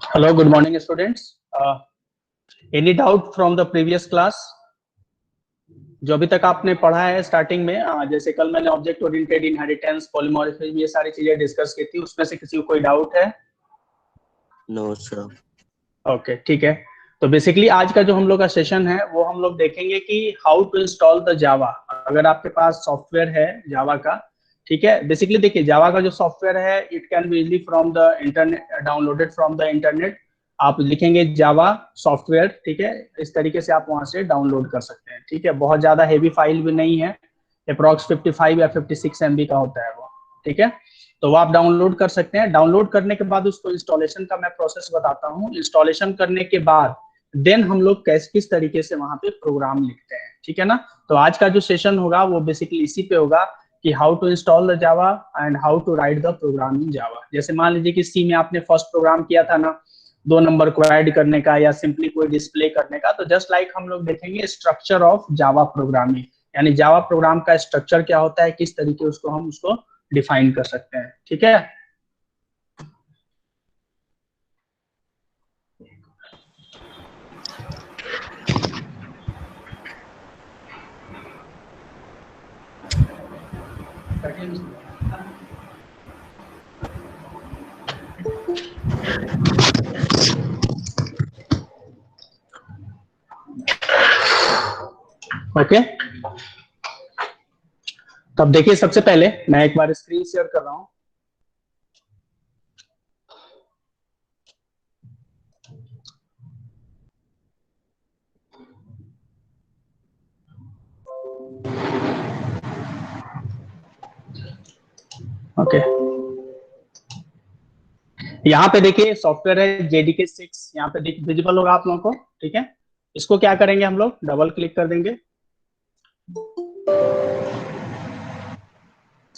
Hello, good morning, students. Any doubt from the previous class? जो अभी तक आपने पढ़ा है स्टार्टिंग में, जैसे कल मैंने ऑब्जेक्ट ओरिएंटेड इनहेरिटेंस, पॉलीमॉर्फिज्म, ये सारी चीजें डिस्कस की थी, उसमें से किसी को कोई डाउट है? No sir. ओके, ठीक है। तो बेसिकली आज का जो हम लोग का सेशन है वो हम लोग देखेंगे कि how to install the Java. अगर आपके पास सॉफ्टवेयर है जावा का, ठीक है। बेसिकली देखिए, जावा का जो सॉफ्टवेयर है it can be easily from the internet, downloaded from the internet. आप लिखेंगे जावा सॉफ्टवेयर, ठीक है, इस तरीके से आप वहां से डाउनलोड कर सकते हैं, ठीक है। बहुत ज्यादा हेवी फाइल भी नहीं है, अप्रॉक्स 55 या 56 MB का होता है वो, ठीक है। तो वो आप डाउनलोड कर सकते हैं। डाउनलोड करने के बाद उसको इंस्टॉलेशन का मैं प्रोसेस बताता हूँ। इंस्टॉलेशन करने के बाद देन हम लोग किस तरीके से वहां पे प्रोग्राम लिखते हैं, ठीक है ना। तो आज का जो सेशन होगा वो बेसिकली इसी पे होगा कि how to install the Java and how to write the program in Java. जैसे मान लीजिए कि सी में आपने फर्स्ट प्रोग्राम किया था ना, 2 नंबर को ऐड करने का या सिंपली कोई डिस्प्ले करने का, तो जस्ट लाइक हम लोग देखेंगे स्ट्रक्चर ऑफ जावा प्रोग्रामिंग, यानी जावा प्रोग्राम का स्ट्रक्चर क्या होता है, किस तरीके उसको हम उसको डिफाइन कर सकते हैं, ठीक है। ओके, तब देखिए सबसे पहले मैं एक बार स्क्रीन शेयर कर रहा हूं। ओके, यहाँ पे देखिए सॉफ्टवेयर है JDK 6, यहाँ पे विजिबल होगा आप लोगों को, ठीक है। इसको क्या करेंगे, हम लोग डबल क्लिक कर देंगे।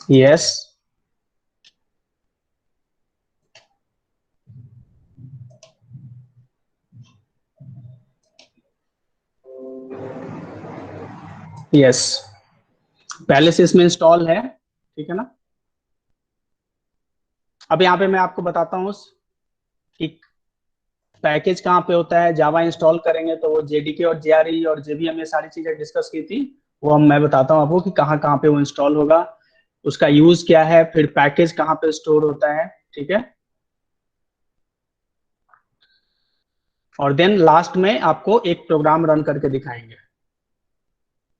यस, यस, पहले से इसमें इंस्टॉल है, ठीक है ना। अब यहाँ पे मैं आपको बताता हूँ कि पैकेज कहाँ पे होता है। जावा इंस्टॉल करेंगे तो वो JDK और JRE और JVM ये सारी चीजें डिस्कस की थी, वो मैं बताता हूँ आपको कि कहाँ कहाँ पे वो इंस्टॉल होगा, उसका यूज क्या है, फिर पैकेज कहाँ पे स्टोर होता है, ठीक है। और देन लास्ट में आपको एक प्रोग्राम रन करके दिखाएंगे।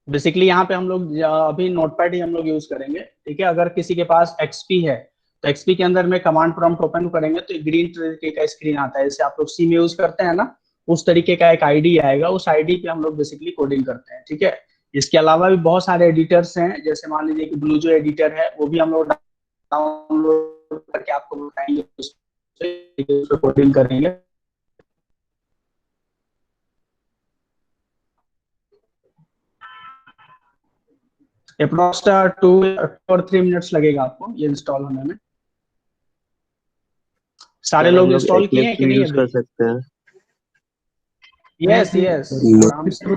बेसिकली यहाँ पे हम लोग अभी नोटपैड ही हम लोग यूज करेंगे, ठीक है। अगर किसी के पास XP है तो XP के अंदर में कमांड प्रॉम्प्ट ओपन करेंगे तो एक ग्रीन तरीके का स्क्रीन आता है, जैसे आप लोग सी में यूज करते हैं ना, उस तरीके का एक आईडी आएगा, उस आईडी पे हम लोग बेसिकली कोडिंग करते हैं, ठीक है। इसके अलावा भी बहुत सारे एडिटर्स हैं, जैसे मान लीजिए कि ब्लू जो एडिटर है वो भी हम लोग डाउनलोड करके आपको बताएंगे, उस पे कोडिंग करेंगे। अप्रोक्स 2 और 3 मिनट्स लगेगा आपको ये इंस्टॉल होने में। सारे लोग इंस्टॉल किए हैं कि नहीं यूज अभी? कर सकते हैं? यस यस, आराम से।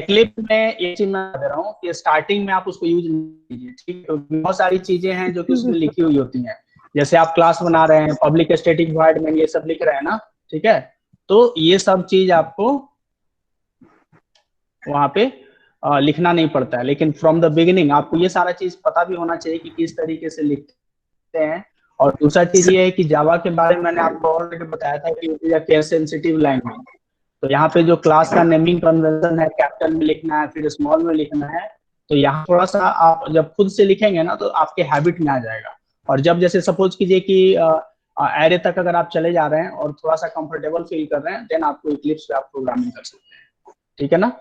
क्लिप में एक चीज मैं बता रहा हूँ कि स्टार्टिंग में आप उसको यूज नहीं कीजिए, ठीक है। बहुत सारी चीजें हैं जो कि उसमें लिखी हुई होती हैं, जैसे आप क्लास बना रहे हैं, पब्लिक स्टैटिक वॉइड में ये सब लिख रहे हैं ना, ठीक है। तो ये सब चीज आपको वहां पे लिखना नहीं पड़ता है, लेकिन फ्रॉम द बिगिनिंग आपको ये सारा चीज पता भी होना चाहिए कि किस तरीके से लिखते हैं। और दूसरा चीज ये है कि जावा के बारे में मैंने आपको ऑलरेडी बताया था कि it is a case sensitive language. तो यहाँ पे जो क्लास का नेमिंग कन्वेंशन है, कैपिटल में लिखना है फिर स्मॉल में लिखना है, तो यहाँ थोड़ा सा आप जब खुद से लिखेंगे ना तो आपके हैबिट में आ जाएगा। और जब जैसे सपोज कीजिए कि एरे तक अगर आप चले जा रहे हैं और थोड़ा सा कंफर्टेबल फील कर रहे हैं, देन आपको इक्लिप्स पे आप प्रोग्रामिंग कर सकते हैं, ठीक है ना।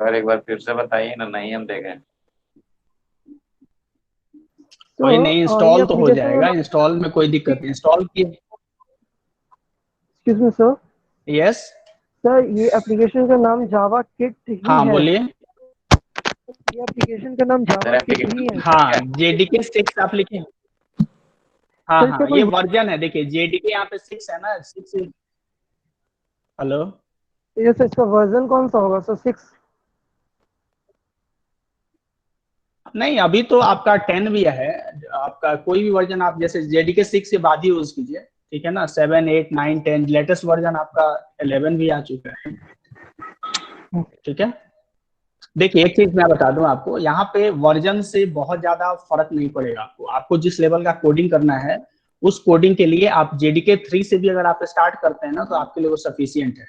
अगर एक बार फिर से बताइए ना, नहीं हम देखें। कोई नहीं, इंस्टॉल तो हो जाएगा, का इंस्टॉल में कोई दिक्कत नहीं, इंस्टॉल की। Excuse me sir. Yes sir, ये एप्लीकेशन का नाम जावा किट ही हाँ, है। बोलिए। ये एप्लीकेशन का नाम जावा किट ही है। हाँ, JDK 6 आप लिखें। हाँ तो हाँ, इसका ये कोई वर्जन है, देखिए जेडीके यहाँ पे 6 है ना, 6। हेलो। ये सर इसका वर्जन कौन सा होगा सर? 6? नहीं, अभी तो आपका 10 भी है। आपका कोई भी वर्जन आप जैसे जेडीके 6 के बाद ही यूज कीजिए, ठीक है ना। 7, 8, 9, 10 लेटेस्ट वर्जन आपका 11 भी आ चुका है, ठीक है। देखिए एक चीज मैं बता दूं आपको, यहाँ पे वर्जन से बहुत ज्यादा फर्क नहीं पड़ेगा आपको। आपको जिस लेवल का कोडिंग करना है, उस कोडिंग के लिए आप जेडीके 3 से भी अगर आप स्टार्ट करते हैं ना, तो आपके लिए वो सफिशियंट है।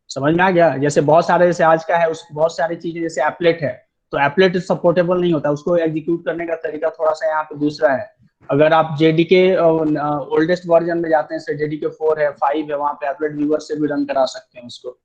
समझ में आ गया? जैसे बहुत सारे, जैसे आज का है, उस बहुत सारी चीजें, जैसे एप्लेट है, तो एप्लेट सपोर्टेबल नहीं होता, उसको एग्जीक्यूट करने का तरीका थोड़ा सा यहाँ पे दूसरा है। अगर आप जेडीके ओल्डेस्ट वर्जन में जाते हैं, जेडीके 4 है, 5 है, वहां पे एप्लेट व्यूअर से भी रन करा सकते हैं उसको।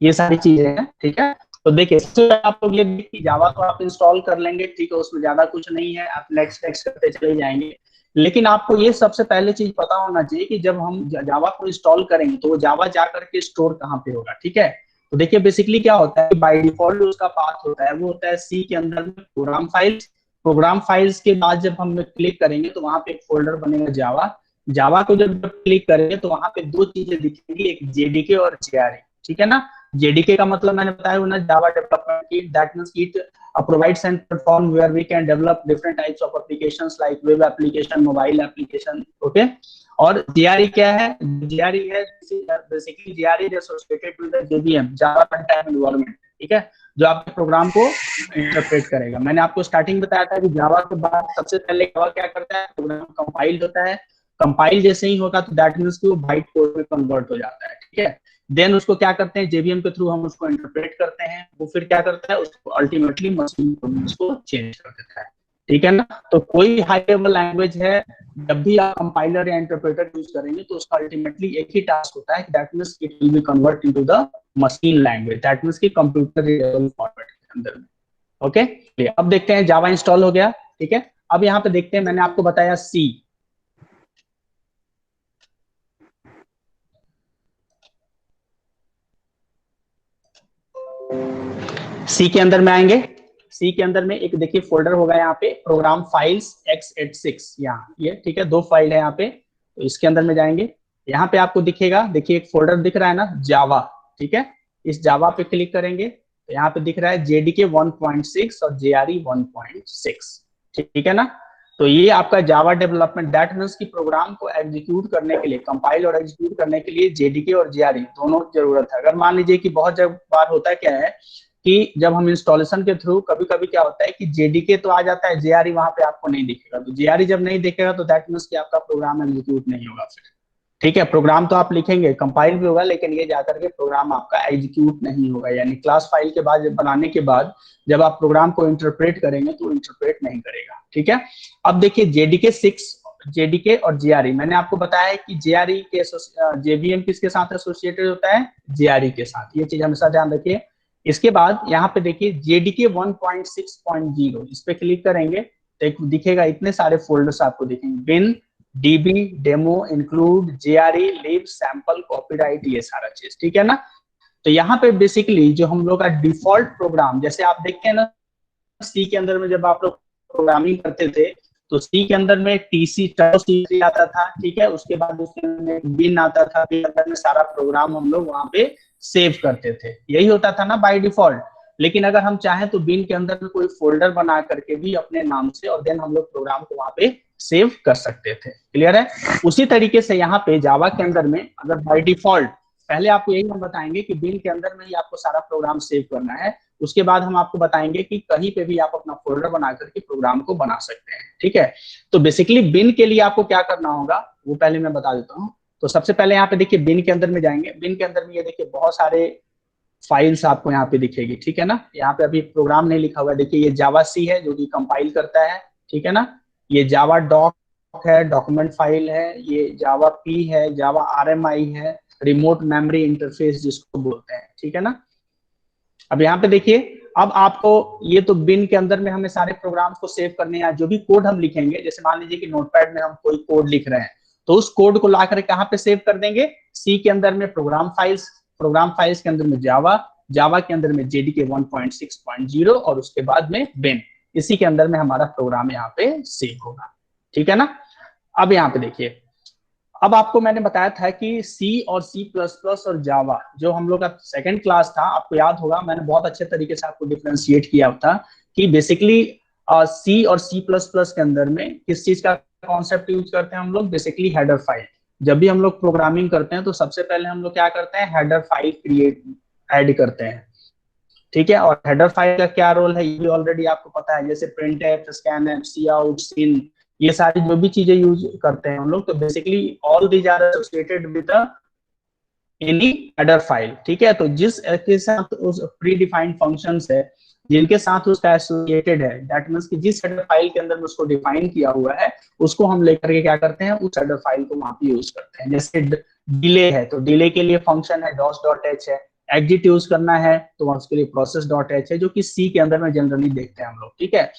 ये सारी चीजें हैं, ठीक है। तो देखिए सबसे पहले आप लोग ये देखिए, जावा तो आप इंस्टॉल कर लेंगे, ठीक है, उसमें ज्यादा कुछ नहीं है, आप नेक्स्ट नेक्स्ट करते चले जाएंगे। लेकिन आपको ये सबसे पहले चीज पता होना चाहिए कि जब हम जावा को इंस्टॉल करेंगे, तो वो जावा जा करके स्टोर कहाँ पे होगा, ठीक है। तो देखिए बेसिकली क्या होता है, बाय डिफॉल्ट उसका पाथ होता है, वो होता है सी के अंदर में प्रोग्राम फाइल्स। प्रोग्राम फाइल्स के बाद जब हम क्लिक करेंगे, तो वहां पे एक फोल्डर बनेगा जावा। जावा को जब क्लिक करेंगे, तो वहां पे दो चीजें दिखेंगी, एक जेडीके और जेआरई, ठीक है ना। जेडीके का मतलब मैंने बताया ना, Java development kit, that means it provides and perform where we can develop different types of applications like web application, mobile application, okay। और JRE क्या है? JRE है basically, JRE is associated with the JVM, Java Runtime Environment, ठीक है, जो आपके programme को interpret करेगा। मैंने आपको स्टार्टिंग बताया था कि जावा के बाद सबसे पहले जावा क्या करता है, प्रोग्राम कंपाइल होता है। कंपाइल जैसे ही होगा, तो दैट मींस कि वो बाइट कोड में कन्वर्ट हो जाता है, ठीक है। देन उसको क्या करते हैं, जेवीएम के थ्रू हम उसको इंटरप्रेट करते हैं, वो फिर क्या करता है, उसको अल्टीमेटली मशीन में उसको चेंज कर देता है, ठीक है ना। तो कोई हाई लेवल लैंग्वेज है, जब भी आप कंपाइलर या इंटरप्रेटर यूज करेंगे, तो उसका अल्टीमेटली एक ही टास्क होता है, that means it will be convert into the machine language, that means कि कंप्यूटर रीडेबल फॉर्मेट के अंदर में, ओके। अब देखते हैं जावा इंस्टॉल हो गया, ठीक है। अब यहाँ पे देखते हैं, मैंने आपको बताया सी। सी के अंदर में आएंगे। सी के अंदर में एक देखिए फोल्डर होगा यहाँ पे, प्रोग्राम फाइल्स x86, यहाँ ये, ठीक है, दो फाइल है यहाँ पे। तो इसके अंदर में जाएंगे, यहाँ पे आपको दिखेगा, देखिए एक फोल्डर दिख रहा है ना, जावा, ठीक है। इस जावा पे क्लिक करेंगे, तो यहाँ पे दिख रहा है जेडीके 1.6 और जेआरई 1.6, ठीक है ना। तो ये आपका जावा डेवलपमेंट, दैट मींस कि प्रोग्राम को एग्जीक्यूट करने के लिए, कंपाइल और एग्जीक्यूट करने के लिए जेडीके और जेआरई दोनों जरूरत है। अगर मान लीजिए कि बहुत बार होता है क्या है, कि जब हम इंस्टॉलेशन के थ्रू कभी कभी क्या होता है कि जेडीके तो आ जाता है, जेआरई वहां पे आपको नहीं दिखेगा। तो जेआरई जब नहीं दिखेगा, तो दैट मींस कि आपका प्रोग्राम एग्जीक्यूट नहीं होगा फिर, ठीक है। प्रोग्राम तो आप लिखेंगे, कंपाइल भी होगा, लेकिन ये जाकर के प्रोग्राम आपका एग्जीक्यूट नहीं होगा, यानी क्लास फाइल के बाद बनाने के बाद जब आप प्रोग्राम को इंटरप्रेट करेंगे, तो इंटरप्रेट नहीं करेगा, ठीक है। अब देखिए जेडीके 6, जेडीके और जेआरई, मैंने आपको बताया है कि जेआरई के जेवीएम किसके साथ एसोसिएटेड होता है, जेआरई के साथ, ये चीज हमेशा ध्यान रखिए। इसके बाद यहाँ पे देखिए जेडीके 1.6.0, इस पे क्लिक करेंगे, तो एक दिखेगा, इतने सारे फोल्डर्स आपको दिखेंगे, बिन, डीबी, डेमो, इंक्लूड, जेआरई, लिब, सैंपल, कॉपीराइट, ये सारा चीज, ठीक है ना। तो यहाँ पे बेसिकली जो हम लोग का डिफॉल्ट प्रोग्राम, जैसे आप देखते हैं ना, सी के अंदर में जब आप लोग प्रोग्रामिंग करते थे, तो सी के अंदर में टीसी सी आता था, ठीक है। उसके बाद उसके अंदर बिन आता था, बिन अंदर में सारा प्रोग्राम हम लोग वहां पे सेव करते थे, यही होता था ना बाय डिफॉल्ट। लेकिन अगर हम चाहें तो बिन के अंदर में कोई फोल्डर बना करके भी अपने नाम से, और देन हम लोग प्रोग्राम को वहां पे सेव कर सकते थे, क्लियर है। उसी तरीके से यहाँ पे जावा के अंदर में अगर बाय डिफॉल्ट, पहले आपको यही हम बताएंगे कि बिन के अंदर में ही आपको सारा प्रोग्राम सेव करना है, उसके बाद हम आपको बताएंगे कि कहीं पे भी आप अपना फोल्डर बना करके प्रोग्राम को बना सकते हैं, ठीक है। तो बेसिकली बिन के लिए आपको क्या करना होगा, वो पहले मैं बता देता हूँ। तो सबसे पहले यहाँ पे देखिए बिन के अंदर में जाएंगे, बिन के अंदर में ये देखिए बहुत सारे फाइल्स आपको यहाँ पे दिखेगी, ठीक है ना। यहाँ पे अभी प्रोग्राम नहीं लिखा हुआ है, देखिए ये जावा सी है जो कि कंपाइल करता है, ठीक है ना। ये जावा डॉक है, डॉक्यूमेंट फाइल है, ये जावा पी है, जावा आरएमआई है, रिमोट मेमोरी इंटरफेस जिसको बोलते हैं, ठीक है ना। अब यहाँ पे देखिए, अब आपको ये तो बिन के अंदर में हमें सारे प्रोग्राम को सेव करने हैं, जो भी कोड हम लिखेंगे, जैसे मान लीजिए कि नोटपैड में हम कोई कोड लिख रहे हैं, तो उस कोड को लाकर कहाँ पे सेव कर देंगे, सी के अंदर में प्रोग्राम फाइल्स, प्रोग्राम फाइल्स के अंदर में जावा, जावा के अंदर में जेडीके 1.6.0 और उसके बाद में बिन, इसी के अंदर में हमारा प्रोग्राम यहाँ पे सेव होगा, ठीक है ना। अब यहाँ पे देखिए, अब आपको मैंने बताया था कि सी और सी प्लस प्लस और जावा जो हम लोग का सेकंड क्लास था, आपको याद होगा मैंने बहुत अच्छे तरीके से आपको डिफरेंशिएट किया था कि बेसिकली सी और सी प्लस प्लस के अंदर में किस चीज का कॉन्सेप्ट यूज करते हैं हम लोग, बेसिकली हेडर फाइल। जब भी हम लोग प्रोग्रामिंग करते हैं तो सबसे पहले हम लोग क्या करते हैं, हेडर फाइल क्रिएट ऐड करते हैं, ठीक है। और हेडर फाइल का क्या रोल है ये भी ऑलरेडी आपको पता है, जैसे प्रिंट एफ, स्कैन एफ, सी आउट, सिन, ये सारी जो भी चीजें यूज करते हैं हम लोग, तो basically all these are associated with any header file, ठीक है। तो जिस के साथ उस प्री डिफाइंड फंक्शंस है जिनके साथ उसका एसोसिएटेड है, दैट मींस कि जिस हेडर फाइल के अंदर में उसको डिफाइन किया हुआ है उसको हम लेकर के क्या करते हैं, उस हेडर फाइल को वहां पे यूज करते हैं। जैसे डिले है तो डिले के लिए फंक्शन है DOS.h है, एग्जिट यूज करना है तो उसके लिए process.h है, जो कि सी के अंदर में जनरली देखते हैं हम लोग, ठीक है।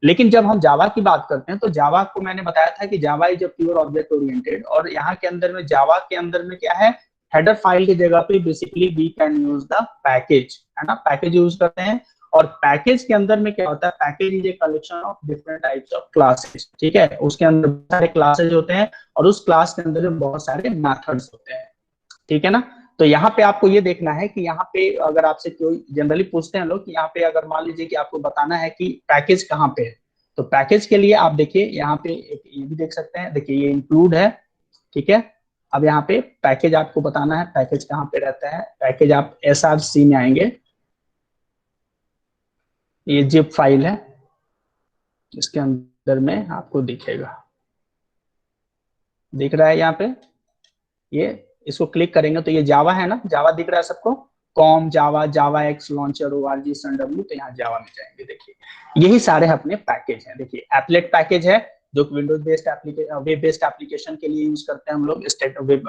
लेकिन जब हम जावा की बात करते हैं तो जावा को मैंने बताया था कि Java is a pure object oriented, और यहाँ के अंदर में जावा के अंदर में क्या है, हेडर फाइल की जगह पे basically we can use the package, है ना, पैकेज यूज करते हैं। और पैकेज के अंदर में क्या होता है, package is a collection of different types of classes, ठीक है। उसके अंदर बहुत सारे क्लासेज होते हैं और उस क्लास के अंदर बहुत सारे मेथड्स होते हैं, ठीक है ना। तो यहाँ पे आपको ये देखना है कि यहाँ पे अगर आपसे कोई जनरली पूछते हैं लोग कि यहाँ पे अगर मान लीजिए कि आपको बताना है कि पैकेज कहाँ पे है, तो पैकेज के लिए आप देखिए यहाँ पे एक ये भी देख सकते हैं, देखिए ये इंक्लूड है, ठीक है। अब यहाँ पे पैकेज आपको बताना है, पैकेज कहाँ पे रहता है, पैकेज आप SRC में आएंगे, ये जिप फाइल है, इसके अंदर में आपको दिखेगा, दिख रहा है यहाँ पे, ये इसको क्लिक करेंगे तो ये जावा है ना, जावा दिख रहा है सबको, com Java, Java x launcher, ORG, SunW, तो यहाँ जावा में जाएंगे, देखिए यही सारे अपने पैकेज हैं। देखिए एप्लेट पैकेज है जो Windows based web based application के लिए यूज करते हैं हम लोग, स्टेट वेब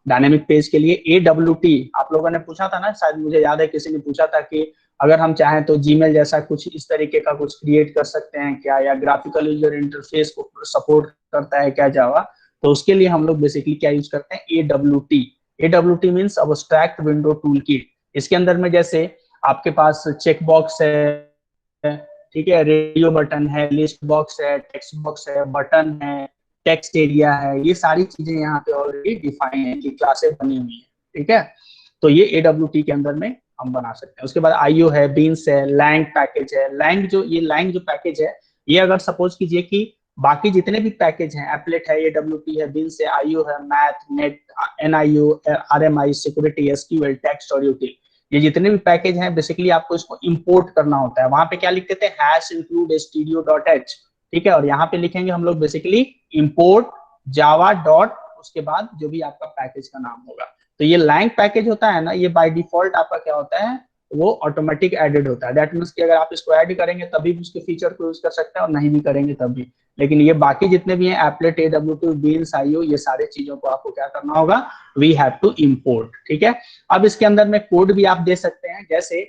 डायनेमिक पेज के लिए। AWT आप लोगों ने पूछा था ना, शायद मुझे याद है किसी ने पूछा था कि अगर हम चाहें तो जीमेल जैसा कुछ इस तरीके का कुछ क्रिएट कर सकते हैं क्या, या ग्राफिकल यूजर इंटरफेस को सपोर्ट करता है क्या जावा, तो उसके लिए हम लोग बेसिकली क्या यूज करते हैं, AWT means abstract window tool kit. इसके अंदर में जैसे आपके पास चेक बॉक्स है, ठीक है, रेडियो बटन है, लिस्ट बॉक्स है, टेक्स्ट बॉक्स है, बटन है, टेक्स्ट एरिया है, ये सारी चीजें यहाँ पे ऑलरेडी डिफाइन है कि क्लासेस बनी हुई है, ठीक है। तो ये AWT के अंदर में हम बना सकते हैं। उसके बाद IO है, बीन्स है, लैंग पैकेज है। लैंग जो पैकेज है, ये अगर सपोज कीजिए कि बाकी जितने भी पैकेज हैं, एप्लेट है, AWT है, बीन्स है, IO है, math, net, NIO, RMI, security, SQL, text और यूटिल, ये जितने भी पैकेज हैं बेसिकली आपको इसको इंपोर्ट करना होता है। वहां पे क्या लिखते थे, #include_stdio.h, ठीक है। और यहाँ पे लिखेंगे हम लोग बेसिकली इंपोर्ट जावा डॉट, उसके बाद जो भी आपका पैकेज का नाम होगा। तो ये लैंग पैकेज होता है ना, ये बाय डिफॉल्ट आपका क्या होता है, वो ऑटोमेटिक एडेड होता है। दैट मीन्स कि अगर आप इसको ऐड करेंगे तभी भी उसके फीचर को यूज कर सकते हैं और नहीं भी करेंगे तब भी। लेकिन ये बाकी जितने भी हैं, एप्लेट, AWT, बीन्स, IO, ये सारे चीजों को आपको क्या करना होगा, वी हैव टू इंपोर्ट, ठीक है। अब इसके अंदर में कोड भी आप दे सकते हैं, जैसे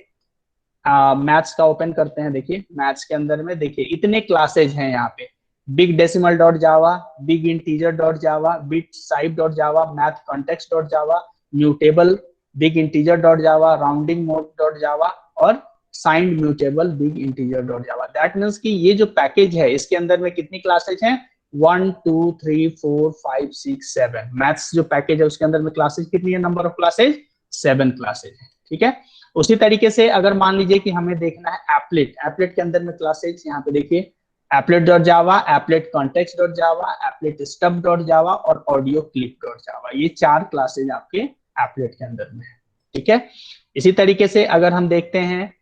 मैथ्स का ओपन करते हैं, देखिए मैथ्स के अंदर में देखिए इतने क्लासेज हैं यहाँ पे, big decimal dot Java, big integer dot Java, bit sieve dot Java, math context dot Java, mutable, big integer dot Java, rounding mode dot Java, और signed mutable big integer dot Java. That means कि ये जो package है इसके अंदर में कितनी classes हैं, 1 2 3 4 5 6 7। मैथ्स जो पैकेज है उसके अंदर में क्लासेज कितनी है, नंबर ऑफ क्लासेज 7 क्लासेज है, ठीक है। उसी तरीके से अगर मान लीजिए कि हमें देखना है एप्लेट के अंदर में क्लासेज, यहाँ पे देखिए एप्लेट डॉट जावा, एप्लेट कॉन्टेक्स्ट डॉट जावा, एप्लेट स्टब डॉट जावा और ऑडियो क्लिप डॉट जावा, ये 4 क्लासेज आपके एप्लेट के अंदर में है, ठीक है। इसी तरीके से अगर हम देखते हैं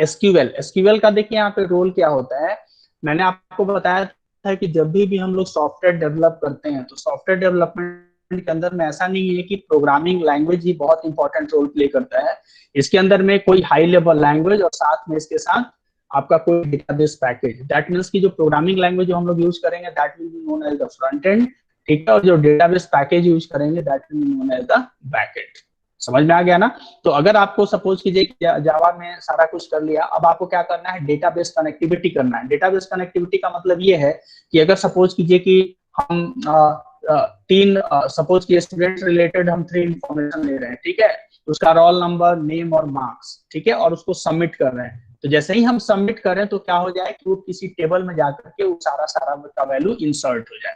एसक्यूएल का, देखिए यहाँ पे रोल क्या होता है। मैंने आपको बताया था कि जब भी हम लोग सॉफ्टवेयर डेवलप करते हैं तो सॉफ्टवेयर डेवलपमेंट के अंदर में ऐसा नहीं है कि प्रोग्रामिंग लैंग्वेज ही बहुत इंपॉर्टेंट रोल प्ले करता है। इसके अंदर में कोई हाई लेवल लैंग्वेज और साथ में इसके साथ आपका कोई डेटाबेस पैकेज, दैट मीन्स की जो प्रोग्रामिंग लैंग्वेज जो हम लोग यूज करेंगे that will be known as the front end, ठीक है, और जो डेटाबेस पैकेज यूज करेंगे that will be known as the back end. समझ में आ गया ना। तो अगर आपको सपोज कीजिए जावा में सारा कुछ कर लिया, अब आपको क्या करना है, डेटाबेस कनेक्टिविटी करना है। डेटाबेस कनेक्टिविटी का मतलब ये है कि अगर सपोज कीजिए कि हम सपोज की स्टूडेंट रिलेटेड हम 3 इंफॉर्मेशन ले रहे हैं, ठीक है, उसका रोल नंबर, नेम और मार्क्स, ठीक है, और उसको सबमिट कर रहे हैं। तो जैसे ही हम सबमिट करें तो क्या हो जाए कि वो किसी टेबल में जाकर के वो सारा का वैल्यू इंसर्ट हो जाए,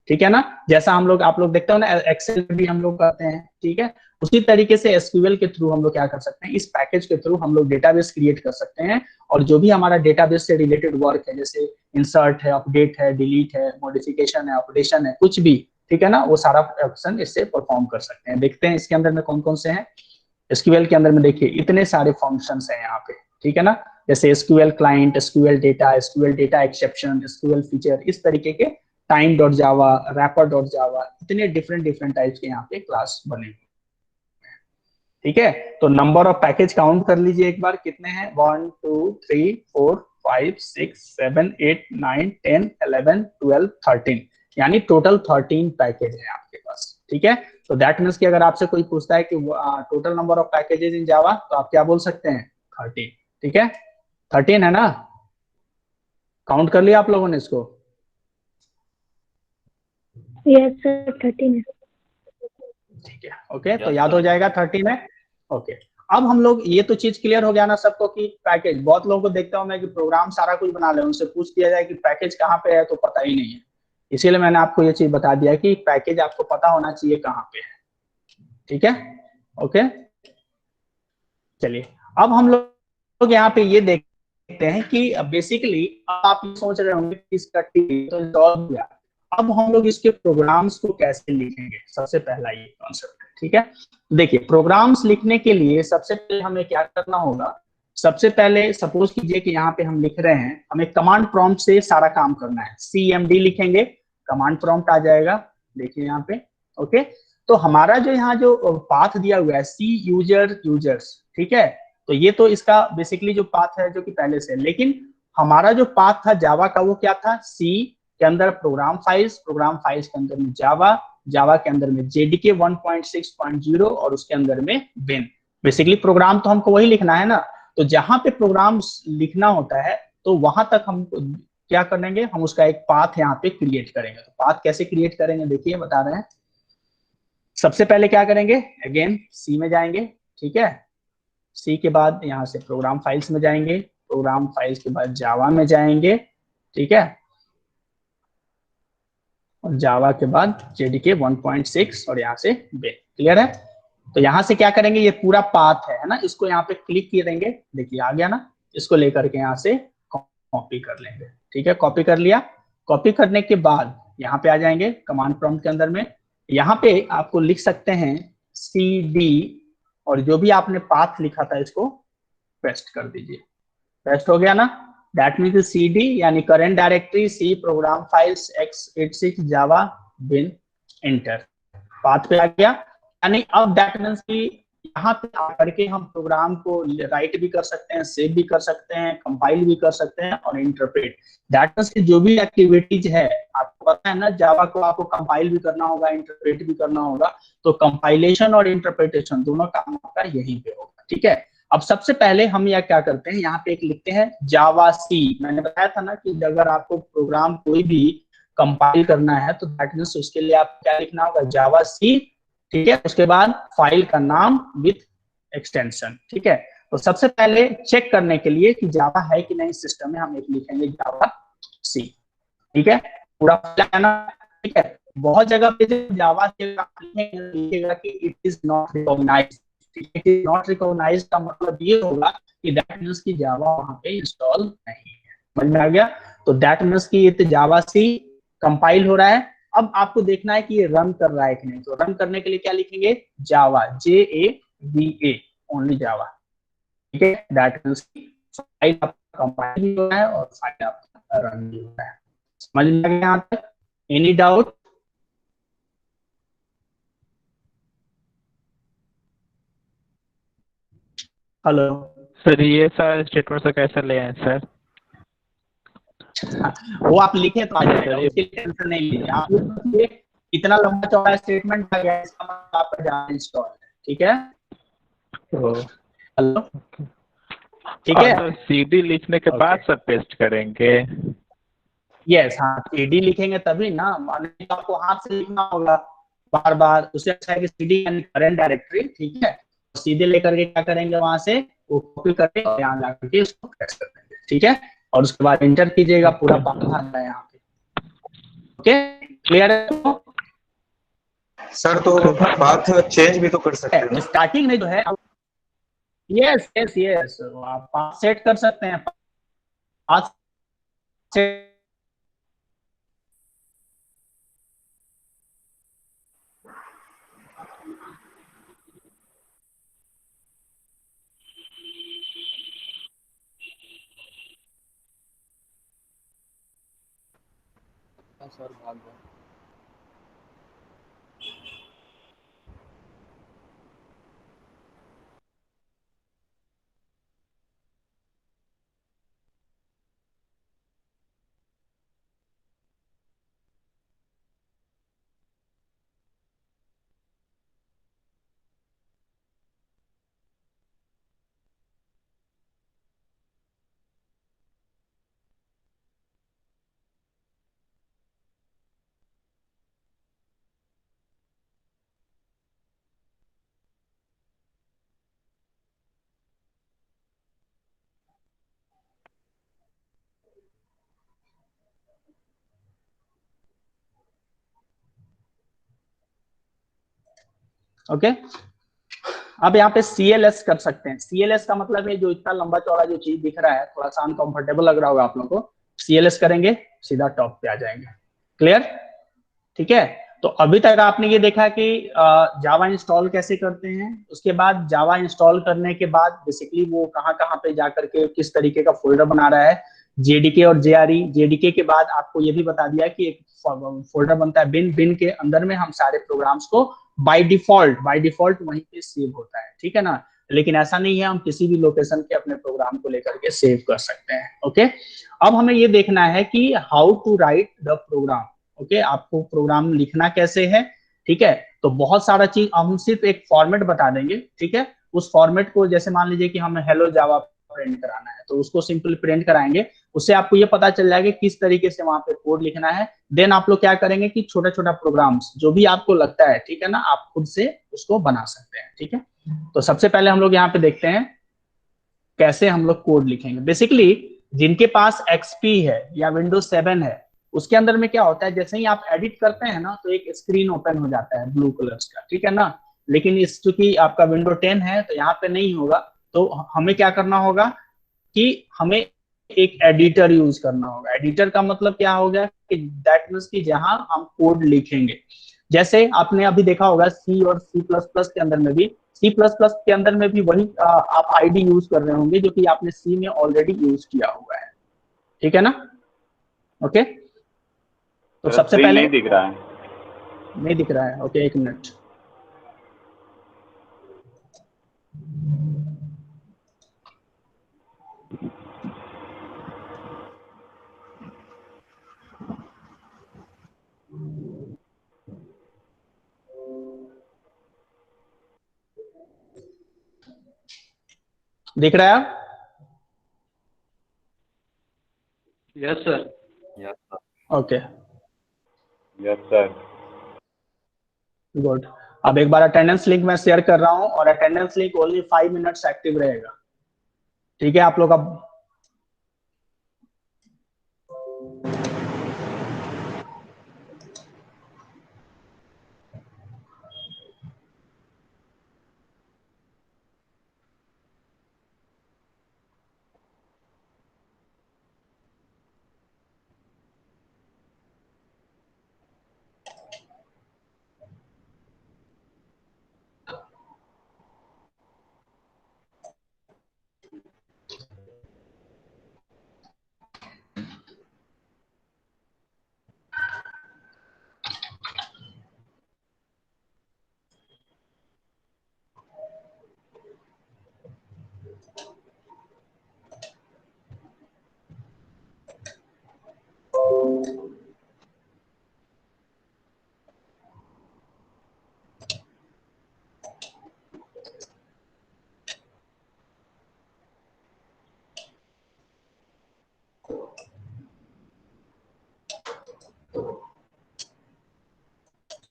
ठीक है ना, जैसा हम लोग आप लोग देखते हो ना एक्सेल में भी हम लोग करते हैं, ठीक है, उसी तरीके से एसक्यूएल के थ्रू हम लोग क्या कर सकते हैं, इस पैकेज के थ्रू हम लोग डेटाबेस क्रिएट कर सकते हैं, और जो भी हमारा डेटाबेस से रिलेटेड वर्क है, जैसे इंसर्ट है, अपडेट है, डिलीट है, मॉडिफिकेशन है, अपडेशन है, कुछ भी, ठीक है ना, वो सारा ऑप्शन इससे परफॉर्म कर सकते हैं। देखते हैं इसके अंदर में कौन कौन से हैं। एसक्यूएल के अंदर में देखिए इतने सारे फंक्शंस हैं यहाँ पे, ठीक है ना, जैसे SQL client, SQL data exception, SQL feature, इस तरीके के time dot Java, wrapper dot Java, इतने डिफरेंट टाइप्स के यहाँ पे क्लास बने हुए, ठीक है। तो नंबर ऑफ पैकेज काउंट कर लीजिए एक बार, कितने हैं, 1 2 3 4 5 6 7 8 9 10 11 12 13, यानी टोटल 13 पैकेज है आपके पास, ठीक है। तो दैट मीन्स कि अगर आपसे कोई पूछता है कि टोटल नंबर ऑफ पैकेजेस इन जावा, तो आप क्या बोल सकते हैं, 13, ठीक है, 13 है ना, काउंट कर लिया आप लोगों ने इसको। यस सर 13 है। ठीक है, ओके, तो याद हो जाएगा 13 है, ओके। अब हम लोग, ये तो चीज क्लियर हो गया ना सबको कि पैकेज, बहुत लोगों को देखता हूं मैं कि प्रोग्राम सारा कुछ बना ले, उनसे पूछ दिया जाए कि पैकेज कहाँ पे है तो पता ही नहीं है, इसीलिए मैंने आपको ये चीज बता दिया कि पैकेज आपको पता होना चाहिए कहाँ पे है, ठीक है, ओके। चलिए अब हम लोग यहाँ पे ये देखते हैं कि बेसिकली आप ये सोच रहे होंगे कि इसका तो इंस्टॉल हो गया, अब हम लोग इसके प्रोग्राम्स को कैसे लिखेंगे, सबसे पहला ये कॉन्सेप्ट है, ठीक है। देखिए प्रोग्राम्स लिखने के लिए सबसे पहले हमें क्या करना होगा, सबसे पहले सपोज कीजिए कि यहाँ पे हम लिख रहे हैं, हमें कमांड प्रॉम्प्ट से सारा काम करना है, CMD लिखेंगे, कमांड प्रॉम्प्ट आ जाएगा, देखिए यहाँ पे, ओके। तो हमारा जो यहाँ जो पाथ दिया हुआ है सी यूजर्स, ठीक है, तो ये तो इसका बेसिकली जो पाथ है जो कि पहले से, लेकिन हमारा जो पाथ था जावा का वो क्या था, सी के अंदर प्रोग्राम फाइल्स के अंदर में जावा के अंदर में JDK 1.6.0 और उसके अंदर में बिन। बेसिकली प्रोग्राम तो हमको वही लिखना है ना, तो जहां पे प्रोग्राम लिखना होता है तो वहां तक हम क्या करेंगे, हम उसका एक पाथ यहाँ पे क्रिएट करेंगे। तो पाथ कैसे क्रिएट करेंगे, देखिए बता रहे हैं। सबसे पहले क्या करेंगे, अगेन सी में जाएंगे, ठीक है, सी के बाद यहाँ से प्रोग्राम फाइल्स में जाएंगे, प्रोग्राम फाइल्स के बाद जावा में जाएंगे, ठीक है, और जावा के बाद JDK 1.6 और यहाँ से बिन, क्लियर है। तो यहाँ से क्या करेंगे, ये पूरा पाथ है ना, इसको यहाँ पे क्लिक करेंगे, देखिए आ गया ना, इसको लेकर के यहाँ से कॉपी कर लेंगे, ठीक है, कॉपी कर लिया। कॉपी करने के बाद यहाँ पे आ जाएंगे कमांड प्रॉम्प्ट के अंदर में, यहाँ पे आपको लिख सकते हैं CD और जो भी आपने पाथ लिखा था इसको पेस्ट कर दीजिए, पेस्ट हो गया ना, दैट मीन्स CD यानी current directory C program files x86 Java bin, enter, path पे आ गया। यानी अब दैट मीन्स कि यहाँ पे आकर के हम प्रोग्राम को राइट भी कर सकते हैं, सेव भी कर सकते हैं, कंपाइल भी कर सकते हैं और इंटरप्रेट, दैट मीन्स कि जो भी एक्टिविटीज है, आपको पता है ना जावा को आपको कंपाइल भी करना होगा, इंटरप्रेट भी करना होगा, तो कंपाइलेशन और इंटरप्रिटेशन दोनों काम आपका यहीं पे होगा, ठीक है। अब सबसे पहले हम यह क्या करते हैं, यहाँ पे एक लिखते हैं जावा सी, मैंने बताया था ना कि अगर आपको प्रोग्राम कोई भी कंपाइल करना है तो दैट मीन्स उसके लिए आप क्या लिखना होगा, जावा सी, ठीक है, उसके बाद फाइल का नाम विथ एक्सटेंशन, ठीक है। तो सबसे पहले चेक करने के लिए कि जावा है कि नहीं सिस्टम में, हम एक लिखेंगे जावा सी, ठीक है, पूरा ठीक है। बहुत जगह पे जावा लिखेगा कि it is not recognised, it is not recognised का मतलब ये होगा कि दैट मीन्स कि जावा वहां पे इंस्टॉल नहीं है, समझ में आ गया। तो दैट मीन्स कि ये जावा सी कंपाइल हो रहा है, अब आपको देखना है कि ये रन कर रहा है कि नहीं, तो रन करने के लिए क्या लिखेंगे, जावा JAVA ओनली जावा, ठीक है, दैट मींस फाइल आपका कंपाइल भी हो रहा है और फाइल आपका रन भी हो रहा है, समझ में आ गया यहाँ तक, एनी डाउट। हेलो सर ये सारे स्टेटमेंट से कैसे ले आए सर? वो आप लिखे तो आ जाएगा, उसके लिए टेंशन नहीं लीजिए आप, इतना लंबा चौड़ा स्टेटमेंट आ गया, इसका मतलब आपका जावा इंस्टॉल है, ठीक है। हेलो, ठीक है, CD लिखने के बाद सब पेस्ट करेंगे। यस हाँ, CD लिखेंगे तभी ना, माने तो आपको हाथ से लिखना होगा बार बार, उससे अच्छा है कि CD यानी करंट डायरेक्टरी, ठीक है, सीधे लेकर के क्या करेंगे, वहां से वो कॉपी करके और यहाँ जाकर के उसको पेस्ट कर देंगे, ठीक है, और उसके बाद इंटर कीजिएगा, पूरा पाथ आ रहा है यहाँ पे, ओके। क्लियर है? सर तो पाथ चेंज भी तो कर सकते हैं ना? स्टार्टिंग में जो है, यस यस यस, आप सेट कर सकते हैं, पाथ सेट सर भाग गए। ओके। अब यहाँ पे CLS कर सकते हैं। CLS का मतलब है जो इतना लंबा चौड़ा जो चीज दिख रहा है, थोड़ा सा अनकंफर्टेबल लग रहा होगा आप लोगों को, CLS करेंगे सीधा टॉप पे आ जाएंगे। क्लियर? ठीक है। तो अभी तक आपने ये देखा कि जावा इंस्टॉल कैसे करते हैं, उसके बाद जावा इंस्टॉल करने के बाद बेसिकली वो कहाँ कहाँ पे जाकर के किस तरीके का फोल्डर बना रहा है, JDK और JRE। JDK के बाद आपको ये भी बता दिया कि एक फोल्डर बनता है बिन, बिन के अंदर में हम सारे प्रोग्राम्स को बाय डिफॉल्ट वहीं पे सेव होता है, ठीक है ना। लेकिन ऐसा नहीं है, हम किसी भी लोकेशन के अपने प्रोग्राम को लेकर के सेव कर सकते हैं। ओके। अब हमें ये देखना है कि how to write the program. Okay, आपको प्रोग्राम लिखना कैसे है, ठीक है। तो बहुत सारा चीज हम सिर्फ एक फॉर्मेट बता देंगे, ठीक है। उस फॉर्मेट को जैसे मान लीजिए कि हमें हेलो जावा प्रिंट कराना है, तो उसको सिंपल प्रिंट कराएंगे। उससे आपको ये पता चल जाएगा किस तरीके से वहां पे कोड लिखना है। देन आप लोग क्या करेंगे कि छोटा छोटा प्रोग्राम्स जो भी आपको लगता है, ठीक है ना, आप खुद से उसको बना सकते हैं, ठीक है। तो सबसे पहले हम लोग यहाँ पे देखते हैं कैसे हम लोग कोड लिखेंगे। बेसिकली जिनके पास XP है या विंडोज 7 है, उसके अंदर में क्या होता है, जैसे ही आप एडिट करते हैं ना, तो एक स्क्रीन ओपन हो जाता है ब्लू कलर का, ठीक है ना। लेकिन इस चूंकि आपका विंडो 10 है तो यहाँ पे नहीं होगा। तो हमें क्या करना होगा कि हमें एक एडिटर यूज करना होगा। एडिटर का मतलब क्या हो गया कि दैट मीन्स कि जहां हम कोड लिखेंगे। जैसे आपने अभी देखा होगा C और C++ के अंदर में भी, C++ के अंदर में भी वही आप आईडी यूज कर रहे होंगे जो कि आपने C में ऑलरेडी यूज किया हुआ है, ठीक है ना। ओके। तो सबसे पहले नहीं दिख रहा है। नहीं दिख रहा है, ओके, एक मिनट। दिख रहा है? Yes sir. Yes sir. Okay, yes sir. Good. अब एक बार अटेंडेंस लिंक मैं शेयर कर रहा हूं, और attendance link only 5 minutes active रहेगा, ठीक है। आप लोग अब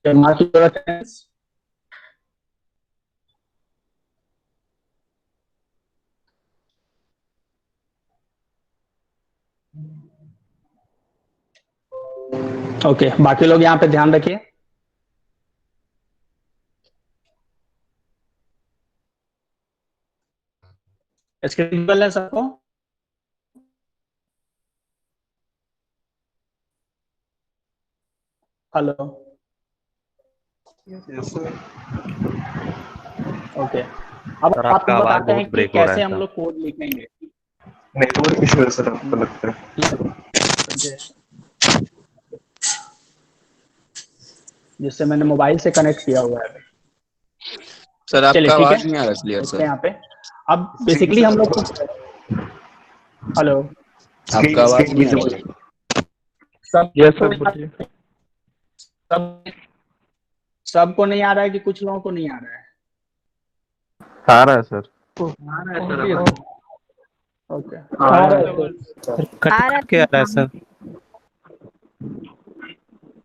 मार्क योर अटेंडेंस। ओके, बाकी लोग यहाँ पे ध्यान रखिए। स्क्रीन है सबको? Hello, Yes, sir. ओके। अब सर, आपको आपका आवाज बताते हैं बहुत कि ब्रेक हो रहा कैसे है हम सर। लोग कोड लिखेंगे। नेटवर्क इशू है सर, आपको लगता है? जिससे मैंने मोबाइल से कनेक्ट किया हुआ है। सर चलिए आपका ठीक है, आवाज नहीं आ रहा क्लियर देखते सर। हैं यहाँ पे। अब बेसिकली हम लोग हेलो, आपका आवाज स्क्रीन नहीं आ विजिबल। रहा। सब यस सर बोलिए। सब सबको नहीं आ रहा है कि कुछ लोगों को नहीं आ रहा है? आ रहा है सर। ओके, आ रहा है सर। कट के आ रहा है सर।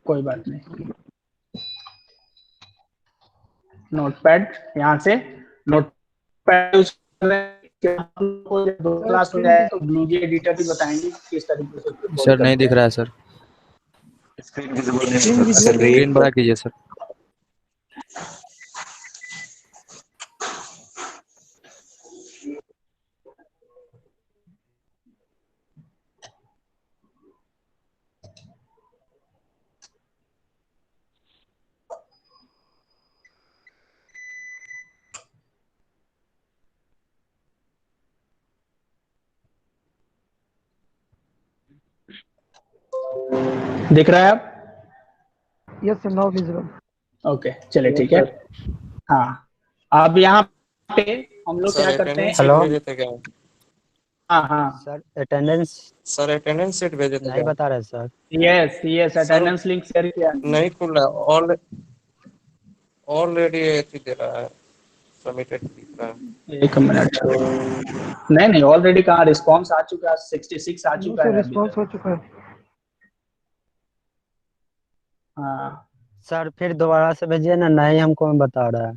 कोई बात नहीं। नोटपैड, यहाँ से नोटपैड यूज कर रहे हैं। आप लोगों को जब दो क्लास हो जाए तो ब्लूजी एडिटर भी बताएंगे कि किस तरीके से कोड सर नहीं करते दिख हैं। रहा है सर। स्क्रीन विजिबल नहीं स्क्रीन है सर। विजिबल रेड स्क्रीन बड़ा कीजिए सर। दिख रहा है अब? Yes sir, now visible. Okay, चलिए ठीक है। हाँ, अब यहाँ पे हम लोग क्या करते हैं? हेलो भेजे थे क्या? हाँ हाँ, sir attendance sir attendance sheet भेजे थे नहीं क्या? बता रहे sir. Yes yes, sir attendance link share किया। नहीं खुल रहा है। ऑलरेडी एथी दे रहा है, सबमिटेड दिख रहा है। एक मिनट, नहीं नहीं, ऑलरेडी कहाँ रिस्पॉन्स आ चुका है, 66 आ नो चुका सर, है अभी रिस्पॉन्स तक। हो चुका है। हाँ, सर फिर दोबारा से भेजिए ना, नहीं हमको बता रहा है।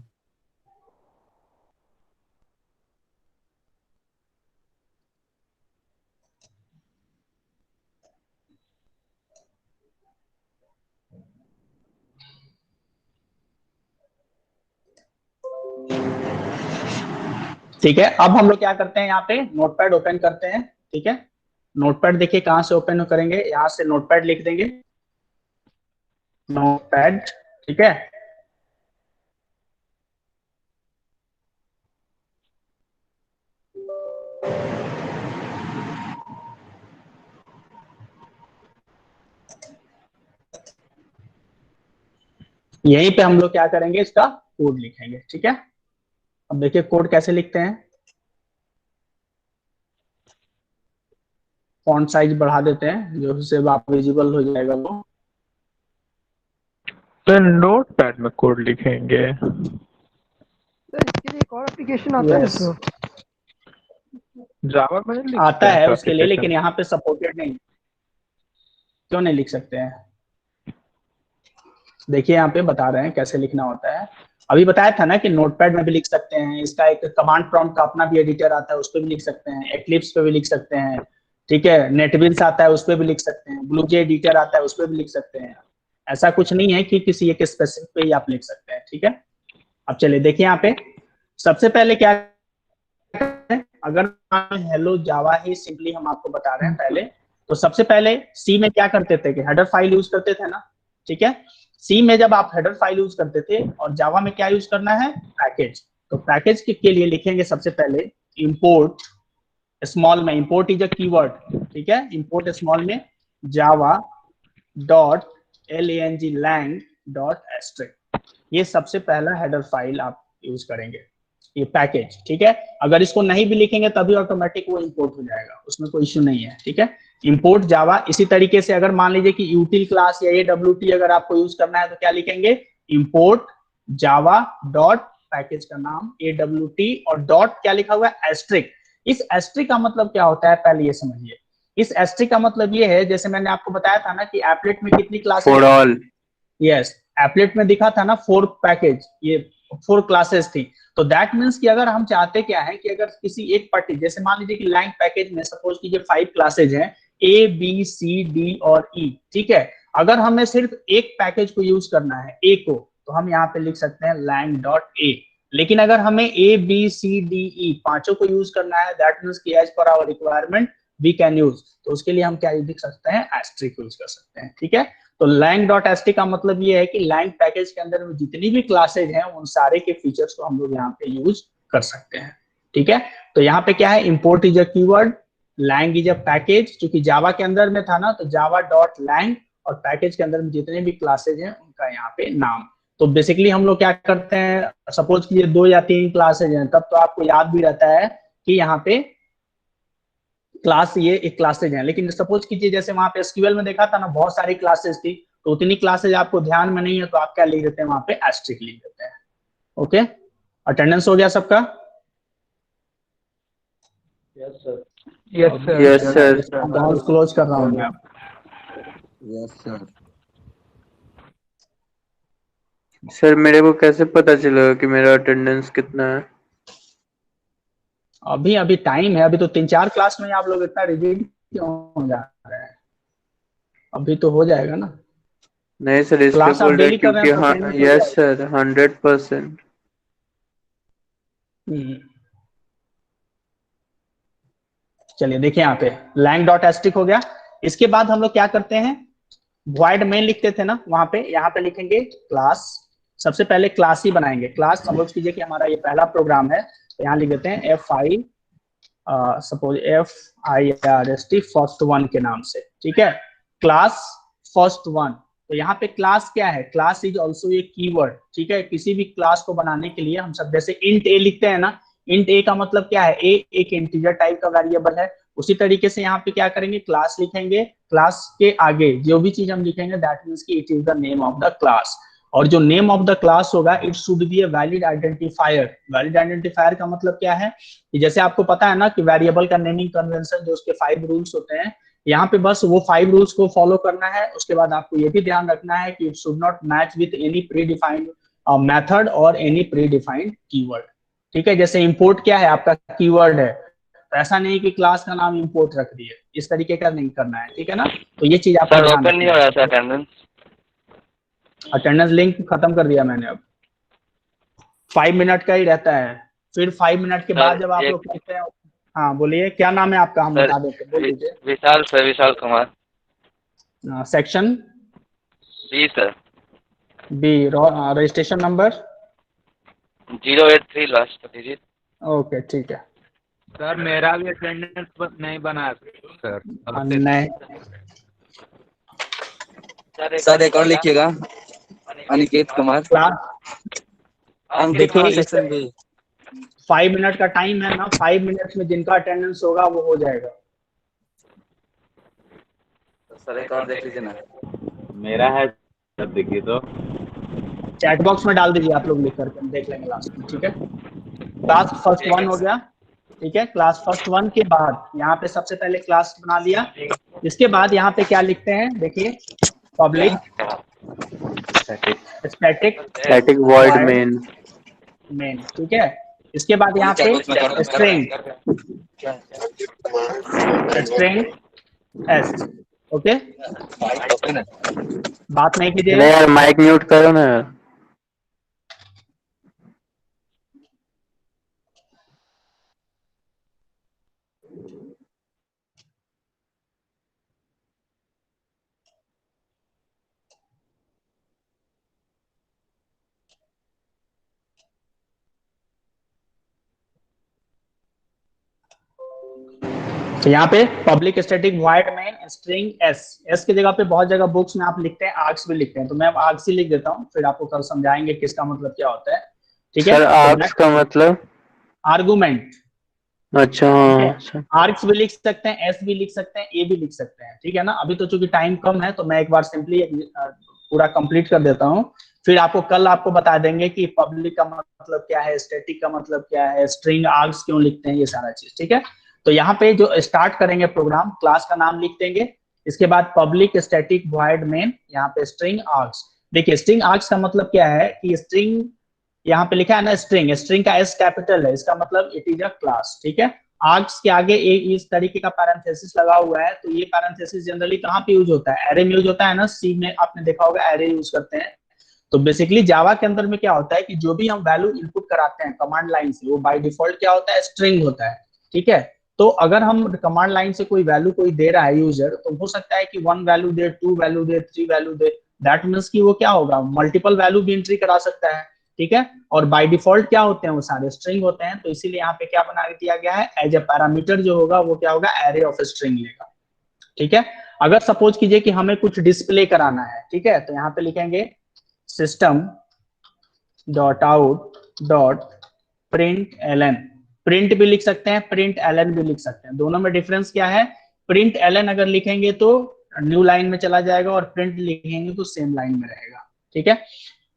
ठीक है। अब हम लोग क्या करते हैं, यहाँ पे नोटपैड ओपन करते हैं। ठीक है, नोटपैड देखिए कहाँ से ओपन करेंगे, यहाँ से नोटपैड लिख देंगे, नोटपैड। ठीक है, यहीं पे हम लोग क्या करेंगे, इसका कोड लिखेंगे। ठीक है, अब देखिए कोड कैसे लिखते हैं। फॉन्ट साइज बढ़ा देते हैं, जो से आप विजिबल हो जाएगा वो। सर नोट पैड में कोड लिखेंगे। सर इसके लिए एक और एप्लीकेशन आता है यस, सर। जावा में नहीं लिख सकते आता हैं है ऐसा उसके लिए, एप्लीकेशन? लेकिन यहाँ पे सपोर्टेड नहीं। क्यों नहीं लिख सकते हैं? देखिए यहाँ पे बता रहे हैं कैसे लिखना होता है। अभी बताया था ना कि नोटपैड में भी लिख सकते हैं, इसका एक कमांड प्रॉम्प्ट का अपना भी एडिटर आता है, उस पर भी लिख सकते हैं, एक्लिप्स पे भी लिख सकते हैं। ठीक है, नेटबिल्स आता है, उस पर भी लिख सकते हैं, ब्लूजे एडिटर आता है, उस पर भी लिख सकते हैं। ऐसा कुछ नहीं है कि किसी एक स्पेसिफिक पे ही आप लिख सकते हैं। ठीक है, अब चलिए देखिए यहाँ पे सबसे पहले क्या है, अगर हेलो जावा ही सिंपली हम आपको बता रहे हैं पहले, तो सबसे पहले सी में क्या करते थे कि हेडर फाइल यूज करते थे ना। ठीक है, सी में जब आप हेडर फाइल यूज करते थे, और जावा में क्या यूज करना है, पैकेज। तो पैकेज के लिए लिखेंगे सबसे पहले इंपोर्ट, स्मॉल में इंपोर्ट इज अ कीवर्ड। ठीक है, इंपोर्ट स्मॉल में Java dot lang dot asterisk, ये सबसे पहला हेडर फाइल आप यूज करेंगे, ये पैकेज। ठीक है, अगर इसको नहीं भी लिखेंगे तभी ऑटोमेटिक वो इंपोर्ट हो जाएगा, उसमें कोई इश्यू नहीं है। ठीक है, इंपोर्ट जावा। इसी तरीके से अगर मान लीजिए कि यूटिल क्लास या AWT अगर आपको यूज करना है तो क्या लिखेंगे, इंपोर्ट जावा डॉट पैकेज का नाम AWT, और डॉट क्या लिखा हुआ है, एस्ट्रिक। इस एस्ट्रिक का मतलब क्या होता है, पहले ये समझिए। इस एस्ट्रिक का मतलब ये है, जैसे मैंने आपको बताया था ना कि एप्लेट में कितनी classes, for all. Yes, applet में दिखा था ना 4 पैकेज, ये 4 क्लासेस थी। तो दैट मीन्स कि अगर हम चाहते क्या है कि अगर किसी एक पार्टी, जैसे मान लीजिए कि लैंग पैकेज में सपोज कीजिए 5 क्लासेज हैं, A B C D और E। ठीक है, अगर हमें सिर्फ एक पैकेज को यूज करना है ए को, तो हम यहाँ पे लिख सकते हैं lang.a। लेकिन अगर हमें A B C D E पांचों को यूज करना है, दैट मींस कि as per our requirement we can use, तो उसके लिए हम क्या लिख सकते हैं, एस्ट्रिक यूज कर सकते हैं। ठीक है, तो lang.st का मतलब ये है कि lang पैकेज के अंदर में जितनी भी क्लासेज हैं उन सारे के फीचर्स को हम लोग यहाँ पे यूज कर सकते हैं। ठीक है, तो यहाँ पे क्या है, import is a keyword, lang is a package, क्योंकि जावा के अंदर में था ना, तो java.lang और पैकेज के अंदर में जितने भी क्लासेज हैं उनका यहाँ पे नाम। तो बेसिकली हम लोग क्या करते हैं, सपोज कीजिए 2 या 3 क्लासेज हैं, तब तो आपको याद भी रहता है कि यहाँ पे क्लास ये एक क्लासेज है। लेकिन सपोज कीजिए जैसे वहां पे एसक्यूएल में देखा था ना, बहुत सारी क्लासेज थी, तो उतनी क्लासेज आपको ध्यान में नहीं है, तो आप क्या लिख देते हैं वहां पे, एस्ट्रिक लिख देते हैं। ओके, अटेंडेंस हो गया सबका? Yes sir. Yes sir. Close कर रहा हूँ मैं। Yes sir. सर मेरे को कैसे पता चलेगा कि मेरा अटेंडेंस कितना है? अभी अभी टाइम है, अभी तो 3-4 क्लास में आप लोग इतना रिजिड क्यों हो जा रहे हैं, अभी तो हो जाएगा ना। नहीं सर, इसलिए क्लास आप बोल रहे डेली कर रहे क्योंकि हैं, हाँ, यस सर 100%। चलिए देखिए यहाँ पे lang.st हो गया। इसके बाद हम लोग क्या करते हैं, void main लिखते थे ना, वहां पे यहाँ पे लिखेंगे क्लास। सबसे पहले क्लास ही बनाएंगे, क्लास सपोज कीजिए कि हमारा ये पहला प्रोग्राम है, तो यहाँ लिख देते हैं सपोज FIRST फर्स्ट वन के नाम से। ठीक है, क्लास फर्स्ट वन। तो यहाँ पे क्लास क्या है, class is also a keyword. ठीक है, किसी भी क्लास को बनाने के लिए हम सब जैसे इंट ए लिखते हैं ना, इंट ए का मतलब क्या है, ए एक इंटीजर टाइप का वेरिएबल है। उसी तरीके से यहाँ पे क्या करेंगे, क्लास लिखेंगे, क्लास के आगे जो भी चीज हम लिखेंगे दैट मींस कि it is the name of the class. और जो नेम ऑफ द क्लास होगा it should be a valid identifier. Valid identifier का मतलब क्या है कि जैसे आपको पता है ना कि वेरिएबल का नेमिंग कन्वेंशन जो उसके 5 रूल्स होते हैं, यहाँ पे बस वो 5 रूल्स को फॉलो करना है। उसके बाद आपको ये भी ध्यान रखना है कि it should not match with any pre defined method और एनी प्री डिफाइंड कीवर्ड। ठीक है, जैसे इंपोर्ट क्या है, आपका कीवर्ड है, तो ऐसा नहीं कि क्लास का नाम इंपोर्ट रख दिए, इस तरीके का नहीं करना है। ठीक है ना, तो ये चीज आपको ध्यान ओपन नहीं हो रहा था अटेंडेंस। अटेंडेंस लिंक खत्म कर दिया मैंने, अब 5 मिनट का ही रहता है, फिर 5 मिनट के बाद जब आप लोग कहते हैं, हाँ बोलिए क्या नाम है आपका, हम बता देते, बोल दीजिए। Vishal sir, Vishal Kumar. Section B sir. B, registration number 083 last digit. Okay ठीक है सर मेरा भी अटेंडेंस नहीं बना सर। नहीं सर एक और लिखिएगा, अनिकेत कुमार। क्लास देखिए 5 मिनट का टाइम है ना, 5 मिनट में जिनका अटेंडेंस होगा वो हो जाएगा। सर एक और देख लीजिए ना। मेरा है सर, देखिए तो चैट बॉक्स में डाल दीजिए आप लोग लिख करके, हम देख लेंगे लास्ट में। ठीक है, क्लास फर्स्ट वन हो गया। ठीक है, क्लास फर्स्ट वन के बाद यहाँ पे सबसे पहले क्लास बना लिया। इसके बाद यहाँ पे क्या लिखते हैं, देखिए पब्लिक स्टैटिक वॉइड मेन। ठीक है, इसके बाद यहाँ पे स्ट्रिंग एस। ओके, बात नहीं कीजिए नहीं यार, माइक म्यूट करो ना। तो यहाँ पे public static void main string S. S की जगह पे बहुत जगह बुक्स में आप लिखते हैं आर्क्स भी लिखते हैं, तो मैं आर्क्स ही लिख देता हूँ, फिर आपको कल समझाएंगे किसका मतलब क्या होता है। ठीक है, सर आर्क्स का मतलब आर्गुमेंट। अच्छा, आर्क्स भी लिख सकते हैं, एस भी लिख सकते हैं, ए भी लिख सकते हैं। ठीक है ना, अभी तो चूंकि टाइम कम है तो मैं एक बार सिंपली पूरा कंप्लीट कर देता हूँ, फिर आपको कल आपको बता देंगे कि पब्लिक का मतलब क्या है, स्टैटिक का मतलब क्या है, स्ट्रिंग आर्क्स क्यों लिखते हैं, ये सारा चीज। ठीक है, तो यहाँ पे जो स्टार्ट करेंगे प्रोग्राम, क्लास का नाम लिख देंगे, इसके बाद पब्लिक स्टैटिक वॉइड मेन, यहाँ पे स्ट्रिंग आर्क्स। देखिए स्ट्रिंग आर्क्स का मतलब क्या है कि स्ट्रिंग यहाँ पे लिखा है ना, स्ट्रिंग, स्ट्रिंग का एस कैपिटल है, इसका मतलब इट इज अ क्लास। ठीक है, आर्क्स के आगे इस तरीके का पैरेंथेसिस लगा हुआ है, तो ये पैरेंथेसिस जनरली कहाँ पे यूज होता है? एरे में यूज होता है ना, सी में आपने देखा होगा एरे यूज करते हैं। तो बेसिकली जावा के अंदर में क्या होता है कि जो भी हम वैल्यू इनपुट कराते हैं कमांड लाइन से, वो बाय डिफॉल्ट क्या होता है? स्ट्रिंग होता है, ठीक है। तो अगर हम कमांड लाइन से कोई वैल्यू कोई दे रहा है यूजर, तो हो सकता है कि 1 value they, 2 value they, 3 value they, that means कि वो क्या होगा? मल्टीपल वैल्यू भी एंट्री करा सकता है, ठीक है। और बाय डिफॉल्ट क्या होते हैं? वो सारे स्ट्रिंग होते हैं। तो इसीलिए यहाँ पे क्या बना दिया गया है? एज ए पैरामीटर जो होगा वो क्या होगा? एरे ऑफ स्ट्रिंग लेगा, ठीक है। अगर सपोज कीजिए कि हमें कुछ डिस्प्ले कराना है, ठीक है, तो यहाँ पे लिखेंगे system dot out dot println. Print भी लिख सकते हैं, प्रिंट एलन भी लिख सकते हैं। दोनों में डिफरेंस क्या है? प्रिंट एलन अगर लिखेंगे तो न्यू लाइन में चला जाएगा, और प्रिंट लिखेंगे तो सेम लाइन में रहेगा, ठीक है।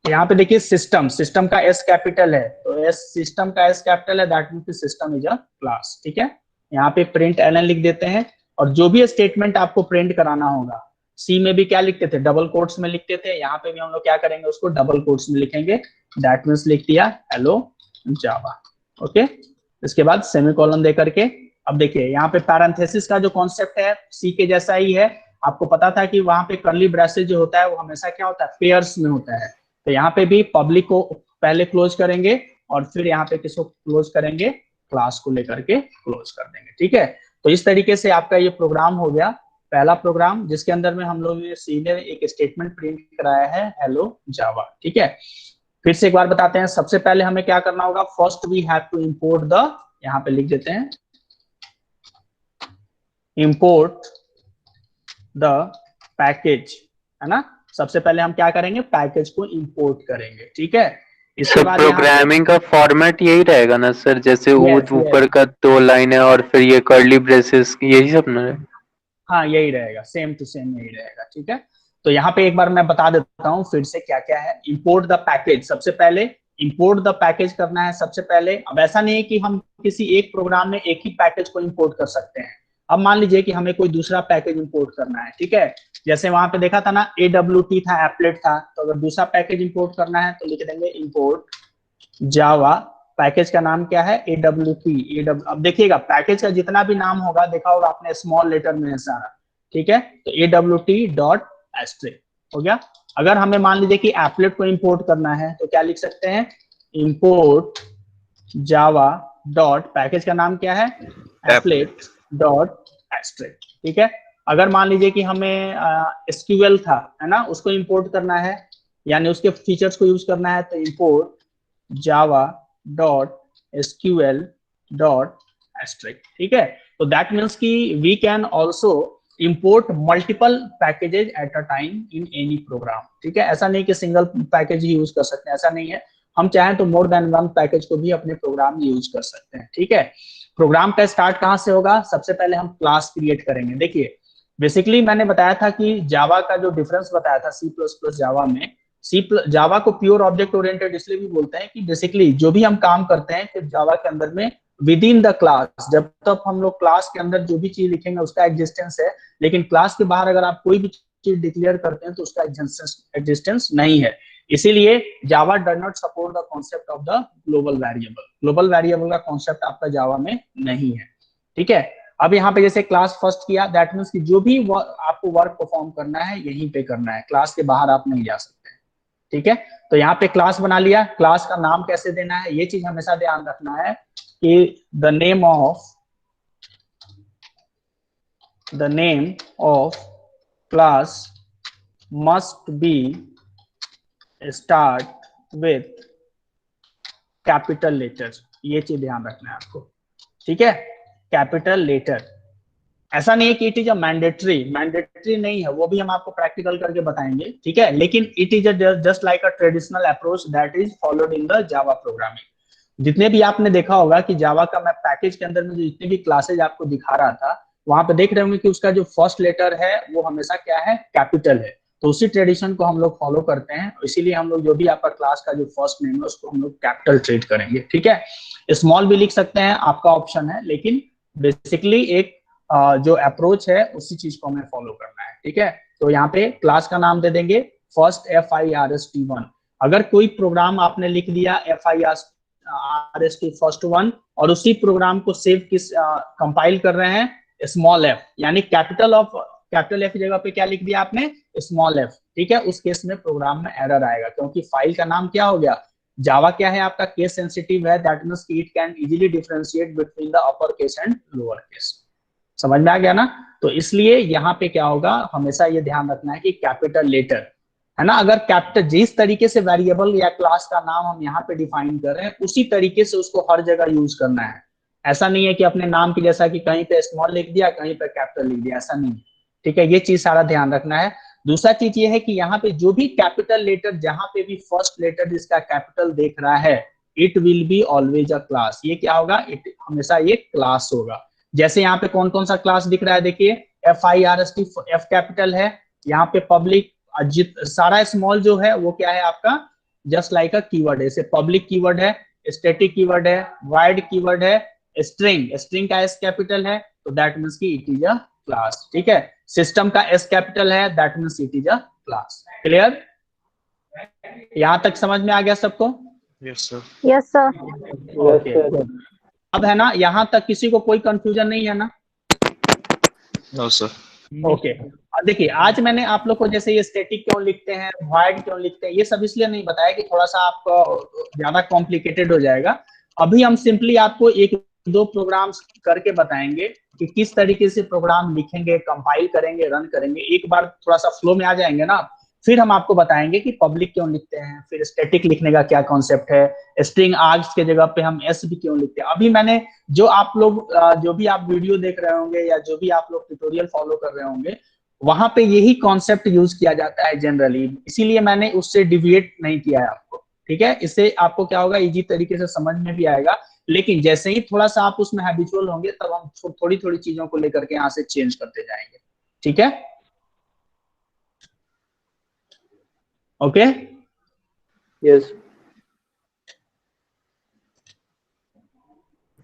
यहाँ पे देखिए सिस्टम का एस कैपिटल है, तो एस सिस्टम का एस कैपिटल है, that means system is a class, ठीक है। यहाँ पे प्रिंट एलन लिख देते हैं, और जो भी स्टेटमेंट आपको प्रिंट कराना होगा, सी में भी क्या लिखते थे? डबल कोट्स में लिखते थे। यहाँ पे भी हम लोग क्या करेंगे? उसको डबल कोट्स में लिखेंगे, दैट मींस लिख दिया हेलो जावा, ओके। इसके बाद सेमीकोलन दे करके, अब देखिए यहाँ पे पैरेंथेसिस का जो कॉन्सेप्ट है सी के जैसा ही है। आपको पता था कि वहां पे कर्ली ब्रेसेस जो होता है वो हमेशा क्या होता है? पेयर्स में होता है। तो यहाँ पे भी पब्लिक को पहले क्लोज करेंगे, और फिर यहाँ पे किसको क्लोज करेंगे? क्लास को लेकर के क्लोज कर देंगे, ठीक है। तो इस तरीके से आपका ये प्रोग्राम हो गया, पहला प्रोग्राम, जिसके अंदर में हम लोग सी ने एक स्टेटमेंट प्रिंट कराया है हेलो जावा, ठीक है। फिर से एक बार बताते हैं, सबसे पहले हमें क्या करना होगा? First we have to import the, यहाँ पे लिख देते हैं इंपोर्ट द पैकेज, है ना। सबसे पहले हम क्या करेंगे? पैकेज को इंपोर्ट करेंगे, ठीक है। इसके बाद प्रोग्रामिंग का फॉर्मेट यही रहेगा ना सर? जैसे ऊपर का 2 लाइन है और फिर ये कर्ली ब्रेसेस, यही सब ना? हाँ यही रहेगा, सेम टू सेम यही रहेगा, ठीक है। तो यहाँ पे एक बार मैं बता देता हूँ फिर से क्या क्या है। इंपोर्ट द पैकेज, सबसे पहले इंपोर्ट द पैकेज करना है सबसे पहले। अब ऐसा नहीं है कि हम किसी एक प्रोग्राम में एक ही पैकेज को इंपोर्ट कर सकते हैं। अब मान लीजिए कि हमें कोई दूसरा पैकेज इंपोर्ट करना है, ठीक है। जैसे वहां पे देखा था ना AWT था, एप्लेट था, तो अगर दूसरा पैकेज इंपोर्ट करना है तो लिख देंगे इंपोर्ट जावा, पैकेज का नाम क्या है? AWT। अब देखिएगा पैकेज का जितना भी नाम होगा, देखा होगा आपने, स्मॉल लेटर में है सारा, ठीक है। तो AWT.asterisk हो गया। अगर हमें मान लीजिए कि एप्लेट को इंपोर्ट करना है तो क्या लिख सकते हैं? इंपोर्ट जावा डॉट, पैकेज का नाम क्या है? एप्लेट.asterisk, ठीक है। अगर मान लीजिए कि हमें SQL था, है ना, उसको इंपोर्ट करना है, यानी उसके फीचर्स को यूज करना है, तो इंपोर्ट java.sql.asterisk, ठीक है। तो दैट मीन्स कि we can also import multiple packages at a time in any program, ठीक है। ऐसा नहीं कि सिंगल पैकेज ही यूज कर सकते हैं, ऐसा नहीं है। हम चाहें तो मोर देन वन पैकेज को भी अपने प्रोग्राम में यूज कर सकते हैं, ठीक है। प्रोग्राम का स्टार्ट कहाँ से होगा? सबसे पहले हम क्लास क्रिएट करेंगे। देखिए बेसिकली मैंने बताया था कि जावा का जो डिफरेंस बताया था C++ जावा में, जावा को प्योर ऑब्जेक्ट ओरिएंटेड इसलिए भी बोलते हैं कि बेसिकली जो भी हम काम करते हैं कि जावा के अंदर में विद इन द क्लास, जब तक हम लोग क्लास के अंदर जो भी चीज लिखेंगे उसका एग्जिस्टेंस है, लेकिन क्लास के बाहर अगर आप कोई भी चीज डिक्लेयर करते हैं तो उसका एग्जिस्टेंस नहीं है। इसीलिए Java does not support the concept of the global variable. Global variable का कॉन्सेप्ट आपका जावा में नहीं है, ठीक है। अब यहाँ पे जैसे क्लास फर्स्ट किया, दैट मीन्स कि जो भी आपको वर्क परफॉर्म करना है यहीं पे करना है, क्लास के बाहर आप नहीं जा सकते, ठीक है। तो यहाँ पे क्लास बना लिया, क्लास का नाम कैसे देना है ये चीज हमेशा ध्यान रखना है कि the name of class must be start with capital letter, ये चीज ध्यान रखना है आपको, ठीक है। कैपिटल लेटर, ऐसा नहीं है कि इट इज अ मैंडेटरी नहीं है, वो भी हम आपको प्रैक्टिकल करके बताएंगे, ठीक है। लेकिन it is just like a traditional approach that is followed in the Java programming. जितने भी आपने देखा होगा कि जावा का मैं पैकेज के अंदर में जो जितने भी क्लासेज आपको दिखा रहा था, वहां पे देख रहे होंगे कि उसका जो फर्स्ट लेटर है वो हमेशा क्या है? कैपिटल है। तो उसी ट्रेडिशन को हम लोग फॉलो करते हैं, इसीलिए हम लोग जो भी आपका क्लास का जो फर्स्ट नेम है उसको हम लोग कैपिटल ट्रीट करेंगे, ठीक है। स्मॉल भी लिख सकते हैं, आपका ऑप्शन है, लेकिन बेसिकली एक जो अप्रोच है उसी चीज को हमें फॉलो करना है, ठीक है। तो यहाँ पे क्लास का नाम दे देंगे फर्स्ट FIRST1। अगर कोई प्रोग्राम आपने लिख दिया FIRST फर्स्ट वन और उसी प्रोग्राम को सेव किस कंपाइल कर रहे हैं, स्मॉल एफ, यानी कैपिटल एफ की जगह पे क्या लिख दिया आपने, स्मॉल एफ, ठीक है। उस केस में प्रोग्राम में एरर आएगा, क्योंकि फाइल का नाम क्या हो गया, जावा क्या है आपका, केस सेंसिटिव है, that means it can easily differentiate between the upper case and lower case. समझ में आ गया ना। तो इसलिए यहाँ पे क्या होगा, हमेशा ये ध्यान रखना है कि कैपिटल लेटर है ना, अगर कैपिटल जिस तरीके से वेरिएबल या क्लास का नाम हम यहाँ पे डिफाइन कर रहे हैं उसी तरीके से उसको हर जगह यूज करना है। ऐसा नहीं है कि अपने नाम की जैसा कि कहीं पे स्मॉल लिख दिया कहीं पे कैपिटल लिख दिया, ऐसा नहीं, ठीक है। ये चीज सारा ध्यान रखना है। दूसरा चीज ये है कि यहाँ पे जो भी कैपिटल लेटर, जहां पे भी फर्स्ट लेटर जिसका कैपिटल देख रहा है, it will be always a class. ये क्या होगा, इट हमेशा ये क्लास होगा। जैसे यहाँ पे कौन कौन सा क्लास दिख रहा है, देखिए FIRST, एफ कैपिटल है, यहाँ पे पब्लिक सारा स्मॉल जो है वो क्या है आपका, जस्ट लाइक अ कीवर्ड है। जैसे पब्लिक कीवर्ड है, स्टैटिक कीवर्ड है, वाइड कीवर्ड है, स्ट्रिंग का एस कैपिटल है, तो दैट मींस कि इट इज अ क्लास, ठीक है। सिस्टम का एस कैपिटल है, that means it is a class. Clear, यहां तक समझ में आ गया सबको? Yes sir. Yes sir. Okay, अब है ना, यहां तक किसी को कोई कंफ्यूजन नहीं है ना? No sir. ओके, देखिए आज मैंने आप लोग को जैसे ये स्टैटिक क्यों लिखते हैं, वॉइड क्यों लिखते हैं, ये सब इसलिए नहीं बताया कि थोड़ा सा आपको ज्यादा कॉम्प्लिकेटेड हो जाएगा। अभी हम सिंपली आपको एक दो प्रोग्राम्स करके बताएंगे कि किस तरीके से प्रोग्राम लिखेंगे, कंपाइल करेंगे, रन करेंगे। एक बार थोड़ा सा फ्लो में आ जाएंगे ना, फिर हम आपको बताएंगे कि पब्लिक क्यों लिखते हैं, फिर स्टैटिक लिखने का क्या कॉन्सेप्ट है, स्ट्रिंग आर्ग्स के जगह पे हम एस भी क्यों लिखते हैं। अभी मैंने जो आप लोग जो भी आप वीडियो देख रहे होंगे या जो भी आप लोग ट्यूटोरियल फॉलो कर रहे होंगे, वहां पे यही कॉन्सेप्ट यूज किया जाता है जनरली, इसीलिए मैंने उससे डिविएट नहीं किया है आपको, ठीक है। इससे आपको क्या होगा, इजी तरीके से समझ में भी आएगा। लेकिन जैसे ही थोड़ा सा आप उसमें हैबिचुअल होंगे, तब हम थोड़ी थोड़ी चीजों को लेकर के यहाँ से चेंज करते जाएंगे, ठीक है। Okay, yes.